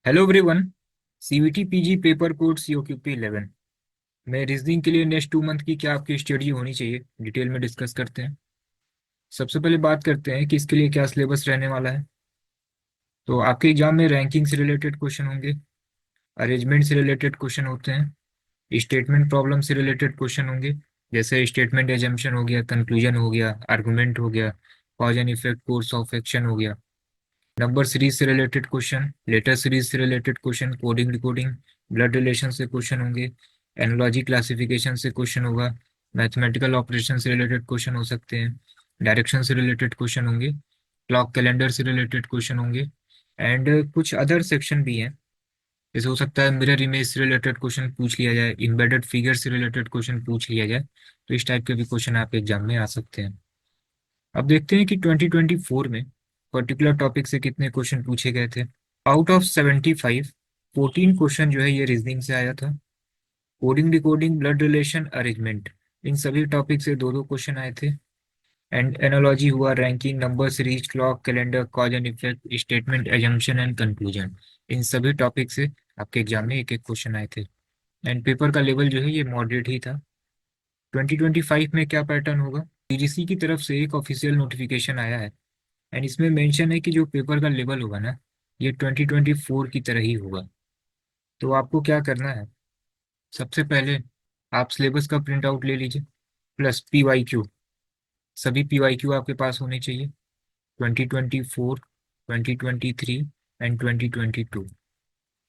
Hello everyone. CVT PG paper code COQP 11 में reasoning के लिए नेक्स्ट 2 मंथ की क्या आपकी स्टडी होनी चाहिए, डिटेल में डिस्कस करते हैं। सबसे पहले बात करते हैं कि इसके लिए क्या सिलेबस रहने वाला है। तो आपके एग्जाम में रैंकिंग से रिलेटेड क्वेश्चन होंगे, अरेंजमेंट से रिलेटेड क्वेश्चन होते हैं, स्टेटमेंट प्रॉब्लम से रिलेटेड क्वेश्चन होंगे, जैसे स्टेटमेंट एजम्पशन हो गया, कंक्लूजन हो गया, आर्गुमेंट हो गया, cause and effect, course of action हो गया, नंबर सीरीज से रिलेटेड क्वेश्चन, लेटर सीरीज से related question, coding decoding, blood relation से क्वेश्चन होंगे, एनोलॉजी क्लासिफिकेशन से क्वेश्चन होगा, मैथमेटिकल ऑपरेशन से रिलेटेड क्वेश्चन हो सकते हैं, डायरेक्शन से रिलेटेड क्वेश्चन होंगे, क्लॉक कैलेंडर से रिलेटेड क्वेश्चन होंगे, एंड कुछ अदर सेक्शन भी हैं। जैसे हो सकता है मिरर इमेज से रिलेटेड क्वेश्चन पूछ लिया जाए, एम्बेडेड फिगर से रिलेटेड क्वेश्चन पूछ लिया जाए। तो इस टाइप के भी क्वेश्चन आपके एग्जाम में आ सकते हैं। अब देखते हैं कि 2024 में पर्टिकुलर टॉपिक से कितने क्वेश्चन पूछे गए थे। आउट ऑफ 75, 14 क्वेश्चन जो है ये रीजनिंग से आया था। Coding decoding, blood relation, arrangement, इन सभी टॉपिक से दो दो क्वेश्चन आए थे। एंड एनालॉजी हुआ, ranking, number series, clock calendar, cause and effect, statement assumption and conclusion, इन सभी टॉपिक से आपके एग्जाम में एक एक क्वेश्चन आए थे। एंड पेपर का लेवल जो है ये मॉडरेट ही था। 2025 में क्या पैटर्न होगा, टीजीसी की तरफ से एक ऑफिशियल नोटिफिकेशन आया है, एंड इसमें मेंशन है कि जो पेपर का लेवल होगा ना, ये 2024 की तरह ही होगा। तो आपको क्या करना है, सबसे पहले आप सिलेबस का प्रिंट आउट ले लीजिए, प्लस पीवाईक्यू, सभी पीवाईक्यू आपके पास होने चाहिए, 2024, 2023 एंड 2022।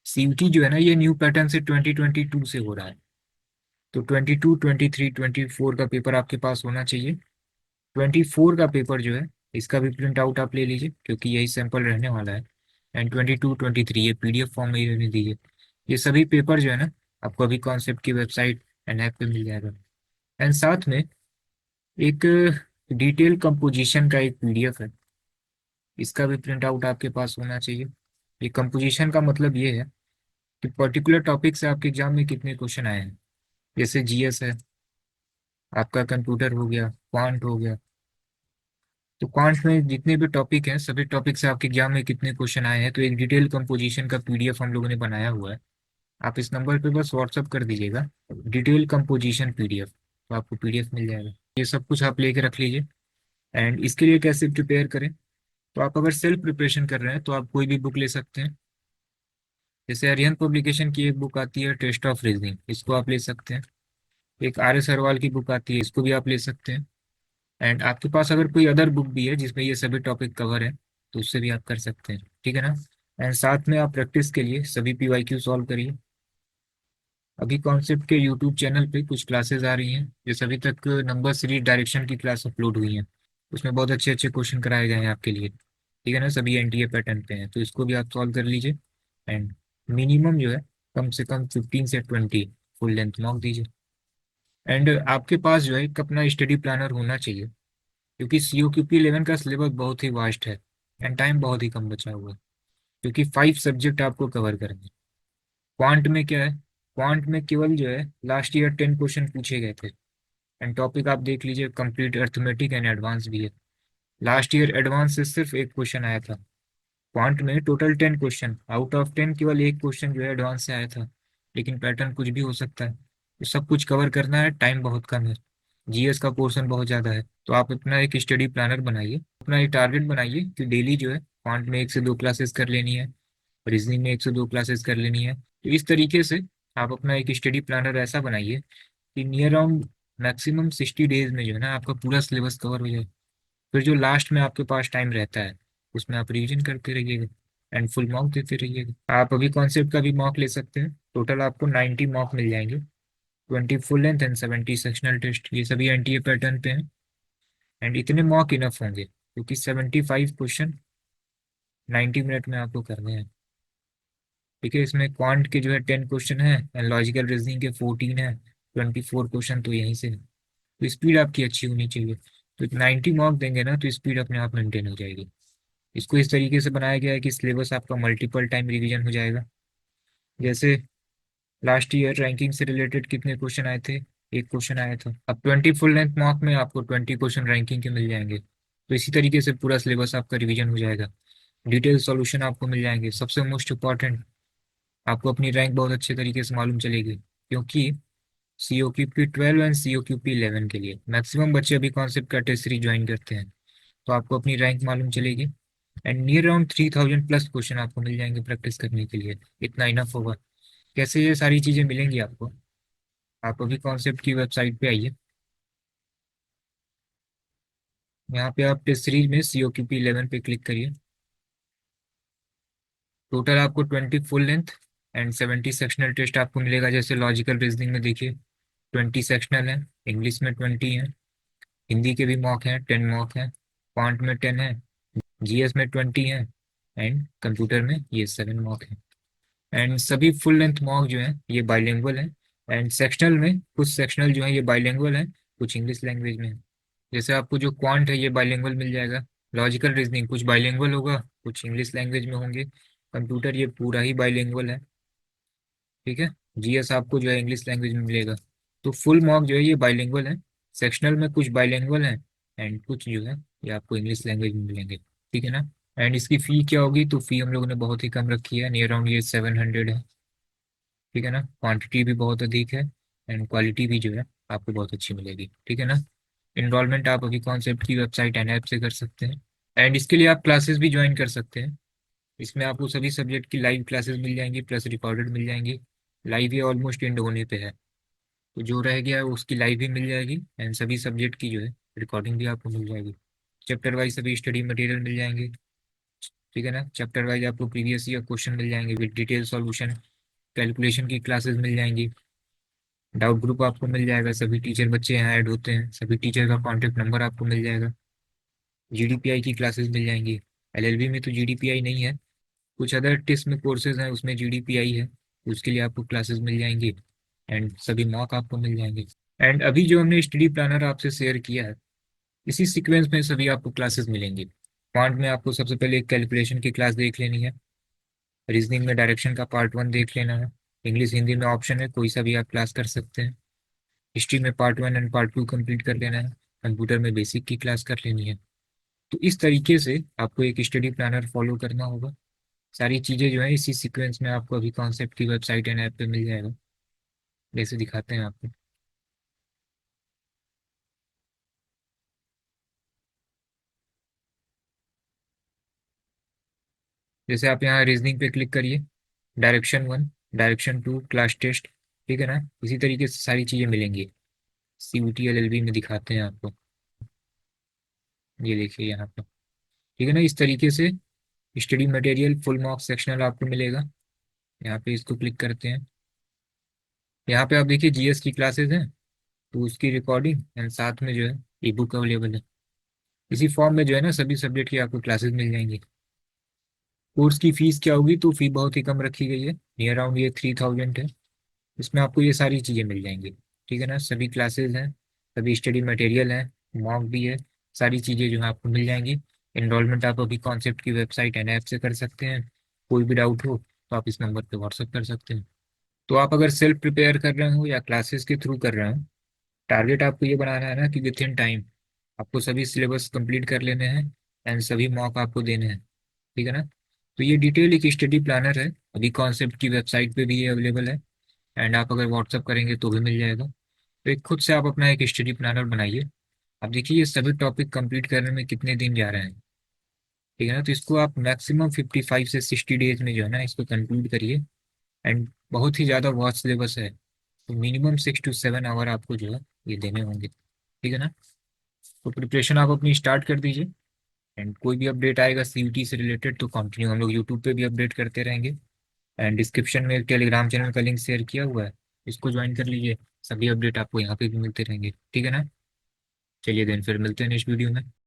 सीयूटी जो है ना, ये न्यू पैटर्न से 2022 से हो रहा है। तो 22, 23, 24 का पेपर आपके पास होना चाहिए। 24 का पेपर जो है, इसका भी प्रिंट आउट आप ले लीजिए, क्योंकि यही सैंपल रहने वाला है। एंड 22, 23 ये पीडीएफ फॉर्म में ही रहने दीजिए। ये सभी पेपर जो है ना, आपको अभी कॉन्सेप्ट की वेबसाइट एंड ऐप पे मिल जाएगा। एंड साथ में एक डिटेल कंपोजिशन का एक पीडीएफ है, इसका भी प्रिंट आउट आपके पास होना चाहिए। ये कंपोजिशन का मतलब ये है कि पर्टिकुलर टॉपिक से आपके एग्जाम में कितने क्वेश्चन आए हैं। जैसे जीएस है, आपका कंप्यूटर हो गया, क्वांट हो गया। तो क्वांट में जितने भी टॉपिक हैं, सभी टॉपिक से आपके एग्जाम में कितने क्वेश्चन आए हैं, तो एक डिटेल कंपोजिशन का पीडीएफ हम लोगों ने बनाया हुआ है। आप इस नंबर पे बस व्हाट्सअप कर दीजिएगा, डिटेल कंपोजिशन पीडीएफ, तो आपको पीडीएफ मिल जाएगा। ये सब कुछ आप लेके रख लीजिए। एंड इसके लिए कैसे प्रिपेयर करें, तो आप अगर सेल्फ प्रिपरेशन कर रहे हैं तो आप कोई भी बुक ले सकते हैं। जैसे अरिहंत पब्लिकेशन की एक बुक आती है, टेस्ट ऑफ रीजनिंग, इसको आप ले सकते हैं। एक आर एस अग्रवाल की बुक आती है, इसको भी आप ले सकते हैं। एंड आपके पास अगर कोई अदर बुक भी है जिसमें ये सभी टॉपिक कवर है, तो उससे भी आप कर सकते हैं, ठीक है ना। एंड साथ में आप प्रैक्टिस के लिए सभी पीवाईक्यू सॉल्व करिए। अभी कॉन्सेप्ट के यूट्यूब चैनल पे कुछ क्लासेस आ रही हैं, जैसे अभी तक नंबर सीरीज डायरेक्शन की क्लास अपलोड हुई है, उसमें बहुत अच्छे अच्छे क्वेश्चन कराए गए हैं आपके लिए, ठीक है ना। सभी एनटीए पैटर्न पे हैं, तो इसको भी आप सॉल्व कर लीजिए। एंड मिनिमम जो है, कम से कम 15 से 20 फुल लेंथ मॉक दीजिए। एंड आपके पास जो है एक अपना स्टडी प्लानर होना चाहिए, क्योंकि सीओक्यूपी 11 का सिलेबस बहुत ही वास्ट है एंड टाइम बहुत ही कम बचा हुआ है, क्योंकि 5 सब्जेक्ट आपको कवर करने हैं। क्वांट में क्या है, क्वांट में केवल जो है लास्ट ईयर 10 क्वेश्चन पूछे गए थे। एंड टॉपिक आप देख लीजिए, कंप्लीट अर्थमेटिक एंड एडवांस भी है। लास्ट ईयर एडवांस से सिर्फ एक क्वेश्चन आया था। क्वांट में टोटल 10 क्वेश्चन, आउट ऑफ 10 केवल एक क्वेश्चन जो है एडवांस से आया था। लेकिन पैटर्न कुछ भी हो सकता है, तो सब कुछ कवर करना है, टाइम बहुत कम है, जीएस का पोर्शन बहुत ज़्यादा है। तो आप अपना एक स्टडी प्लानर बनाइए, अपना एक टारगेट बनाइए कि डेली जो है क्वांट में 1 से 2 क्लासेस कर लेनी है, रीजनिंग में 1 से 2 क्लासेस कर लेनी है। तो इस तरीके से आप अपना एक स्टडी प्लानर ऐसा बनाइए कि नियर अराउंड मैक्सिमम 60 डेज में जो है ना आपका पूरा सिलेबस कवर हो जाए। फिर जो लास्ट में आपके पास टाइम रहता है, उसमें आप रिवीजन करते रहिएगा एंड फुल मॉक देते रहिएगा। आप अभी कॉन्सेप्ट का भी मॉक ले सकते हैं, टोटल आपको 90 मॉक मिल जाएंगे, 20 full length and 70 sectional test, ये सभी एनटीए पैटर्न पे हैं। एंड इतने मॉक इनफ होंगे, क्योंकि 75 क्वेश्चन 90 मिनट में आपको करने हैं, ठीक है। इसमें क्वांट के जो है 10 क्वेश्चन है, एंड लॉजिकल रीजनिंग के 14 है, 24 क्वेश्चन तो यहीं से है। तो स्पीड आपकी अच्छी होनी चाहिए। तो 90 मार्क देंगे ना, तो स्पीड अपने आप मेंटेन हो जाएगी। इसको इस तरीके से बनाया गया है कि सिलेबस आपका मल्टीपल टाइम रिवीजन हो जाएगा। जैसे लास्ट ईयर रैंकिंग से रिलेटेड कितने क्वेश्चन आए थे, एक क्वेश्चन आया था। अब 20 फुल लेंथ मार्क में आपको 20 क्वेश्चन रैंकिंग के मिल जाएंगे। तो इसी तरीके से पूरा सिलेबस आपका रिवीजन हो जाएगा, डिटेल सॉल्यूशन आपको मिल जाएंगे। सबसे मोस्ट इम्पॉर्टेंट, आपको अपनी रैंक बहुत अच्छे तरीके से मालूम चलेगी, क्योंकि COQP 12 एंड COQP 11 के लिए मैक्सिमम बच्चे अभी कॉन्सेप्ट का टेस्ट सीरीज ज्वाइन करते हैं। तो आपको अपनी रैंक मालूम चलेगी and near around 3000 plus question आपको मिल जाएंगे प्रैक्टिस करने के लिए। इतना इनफ होगा। कैसे ये सारी चीज़ें मिलेंगी आपको? आप अभी कॉन्सेप्ट की वेबसाइट पे आइए। यहाँ पे आप टेस्ट सीरीज में COQP 11 पे क्लिक करिए। टोटल आपको 20 full length and 70 sectional test आपको मिलेगा। जैसे लॉजिकल रीजनिंग में देखिए 20 सेक्शनल है, इंग्लिश में 20 है, हिंदी के भी मॉक हैं 10 मॉक हैं, क्वांट में 10 है, GS में 20 है एंड कंप्यूटर में ये 7 मॉक है। एंड सभी फुल लेंथ मॉक जो है ये बाइलिंगुअल है। एंड सेक्शनल में कुछ सेक्शनल जो है ये बाइलिंगुअल है, कुछ इंग्लिश लैंग्वेज में है। जैसे आपको जो क्वांट है ये बाइलिंगुअल मिल जाएगा, लॉजिकल रीजनिंग कुछ बाइलिंगुअल होगा, कुछ इंग्लिश लैंग्वेज में होंगे, कंप्यूटर ये पूरा ही बाइलिंगुअल है। ठीक है। GS आपको जो है इंग्लिश लैंग्वेज में मिलेगा। तो फुल मॉक जो है ये बाइलिंगुअल है, सेक्शनल में कुछ बाइलिंगुअल है एंड कुछ जो है ये आपको इंग्लिश लैंग्वेज में मिलेंगे। ठीक है ना। एंड इसकी फ़ी क्या होगी? तो फ़ी हम लोगों ने बहुत ही कम रखी है, नियर अराउंड ये 700 है। ठीक है ना। क्वांटिटी भी बहुत अधिक है एंड क्वालिटी भी जो है आपको बहुत अच्छी मिलेगी। ठीक है ना। इनरोलमेंट आप अभी कॉन्सेप्ट की वेबसाइट एंड ऐप से कर सकते हैं एंड इसके लिए आप क्लासेस भी ज्वाइन कर सकते हैं। इसमें आपको सभी सब्जेक्ट की लाइव क्लासेस मिल जाएंगी, प्लस रिकॉर्डेड मिल जाएंगी। लाइव ये ऑलमोस्ट एंड होने पे है, तो जो रह गया है उसकी लाइव भी मिल जाएगी एंड सभी सब्जेक्ट की जो है रिकॉर्डिंग भी आपको मिल जाएगी। चैप्टर वाइज सभी स्टडी मटेरियल मिल जाएंगे। ठीक है ना। चैप्टर वाइज आपको प्रीवियस ईयर क्वेश्चन मिल जाएंगे विद डिटेल सॉल्यूशन, कैलकुलेशन की क्लासेस मिल जाएंगी, डाउट ग्रुप आपको मिल जाएगा, सभी टीचर बच्चे यहाँ ऐड होते हैं, सभी टीचर का कॉन्टेक्ट नंबर आपको मिल जाएगा। GDPI की क्लासेस मिल जाएंगी। LLB में तो GDPI नहीं है, कुछ अदर टिस्ट में कोर्सेज हैं उसमें GDPI है, उसके लिए आपको क्लासेस मिल जाएंगी एंड सभी मॉक आपको मिल जाएंगे। एंड अभी जो हमने स्टडी प्लानर आपसे शेयर किया है इसी सीक्वेंस में सभी आपको क्लासेस मिलेंगी। क्वांट में आपको सबसे पहले एक कैलकुलेशन की क्लास देख लेनी है, रीजनिंग में डायरेक्शन का पार्ट 1 देख लेना है, इंग्लिश हिंदी में ऑप्शन है कोई सा भी आप क्लास कर सकते हैं, हिस्ट्री में पार्ट 1 एंड पार्ट 2 कंप्लीट कर लेना है, कंप्यूटर में बेसिक की क्लास कर लेनी है। तो इस तरीके से आपको एक स्टडी प्लानर फॉलो करना होगा। सारी चीज़ें जो है इसी सीक्वेंस में आपको अभी कॉन्सेप्ट की वेबसाइट एंड ऐप पे मिल जाएगा। जैसे दिखाते हैं आपको। जैसे आप यहाँ रीजनिंग पे क्लिक करिए, डायरेक्शन 1, डायरेक्शन 2 क्लास टेस्ट। ठीक है ना। इसी तरीके से सारी चीज़ें मिलेंगी। CBT LLB में दिखाते हैं आपको, ये देखिए यहाँ पे। ठीक है ना। इस तरीके से study material full marks sectional आपको मिलेगा। यहाँ पे इसको क्लिक करते हैं। यहाँ पे आप देखिए GS की क्लासेस हैं, तो उसकी रिकॉर्डिंग एंड साथ में जो है ई बुक अवेलेबल है। इसी फॉर्म में जो है ना सभी सब्जेक्ट की आपको क्लासेस मिल जाएंगी। कोर्स की फीस क्या होगी? तो फी बहुत ही कम रखी गई है, नियर अराउंड ये 3000 है। इसमें आपको ये सारी चीज़ें मिल जाएंगी। ठीक है ना। सभी क्लासेस हैं, सभी स्टडी मटेरियल हैं, मॉक भी है, सारी चीज़ें जो है आपको मिल जाएंगी। इनरोलमेंट आप अभी कॉन्सेप्ट की वेबसाइट एंड ऐप से कर सकते हैं। कोई भी डाउट हो तो आप इस नंबर पे व्हाट्सअप कर सकते हैं। तो आप अगर सेल्फ प्रिपेयर कर रहे हो या क्लासेस के थ्रू कर रहे हो, टारगेट आपको ये बनाना है ना कि विथ इन टाइम आपको सभी सिलेबस कंप्लीट कर लेने हैं एंड सभी मॉक आपको देने हैं। ठीक है ना। तो ये डिटेल एक स्टडी प्लानर है, अभी कॉन्सेप्ट की वेबसाइट पे भी ये अवेलेबल है एंड आप अगर व्हाट्सअप करेंगे तो भी मिल जाएगा। तो एक खुद से आप अपना एक स्टडी प्लानर बनाइए। अब देखिए ये सभी टॉपिक कंप्लीट करने में कितने दिन जा रहे हैं। ठीक है ना। तो इसको आप मैक्सिमम 55 से 60 डेज में जो है ना इसको कंक्लूड करिए एंड बहुत ही ज़्यादा वास्ट सिलेबस है, तो मिनिमम 6 to 7 आवर आपको जो है ये देने होंगे। ठीक है ना। तो प्रिपरेशन आप अपनी स्टार्ट कर दीजिए एंड कोई भी अपडेट आएगा CUT से रिलेटेड तो कंटिन्यू हम लोग यूट्यूब पे भी अपडेट करते रहेंगे। एंड डिस्क्रिप्शन में टेलीग्राम चैनल का लिंक शेयर किया हुआ है, इसको ज्वाइन कर लीजिए, सभी अपडेट आपको यहाँ पे भी मिलते रहेंगे। ठीक है ना। चलिए देन फिर मिलते हैं नेक्स्ट वीडियो में।